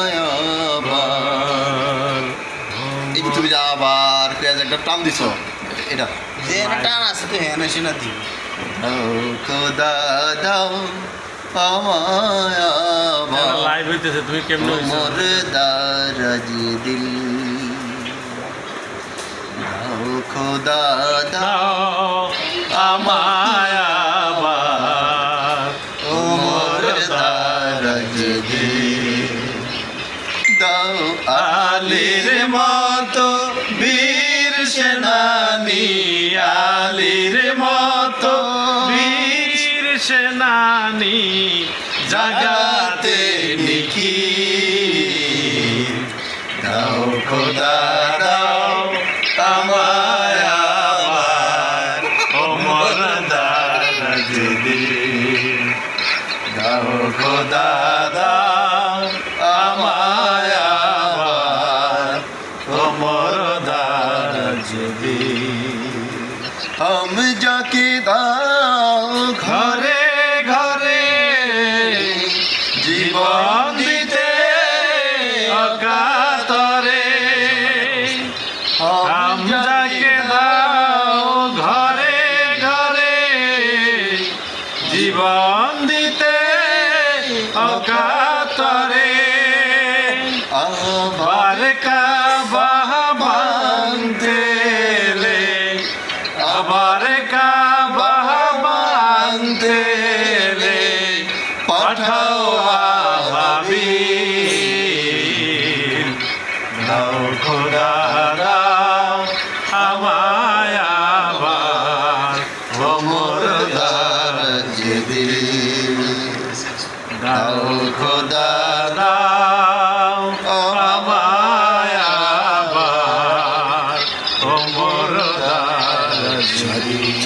মায়াবার এই যে তুমি যা আবার পেঁয়াজ একটা টান দিছ এটা যে টান আছে তো হ্যাঁ না সেনা দিই খোদা দাও আমায়াবার লাইভ হইতেছে তুমি কেমনে হইছো মোর দারাজ দিল দাও খোদা দাও আমায় আবার মোর দারাজ দিল দাও আলীর মতো বীর সেনানী আলীর মতো বীর সেনানী জাগাতে নিকি দাও খোদা দাও আমায় আবার ওমর দারাজ দিল দাও খোদা দাও আমায় আবার ওমর দারাজ দিল हम जाके दाओ ঘরে ঘরে জীবন দিতে অকাতরে हम যাকে দাও ঘরে ঘরে জীবন দিতে অকাতরে आबार বারকা বাহাবান্তে আবার কাবান্তে পাঠাও ভাবি দাও খোদা দাও আমায় আবার ওমর दाराज दिल দাও খোদা দাও আমায় আবার ওমর দারাজ দিল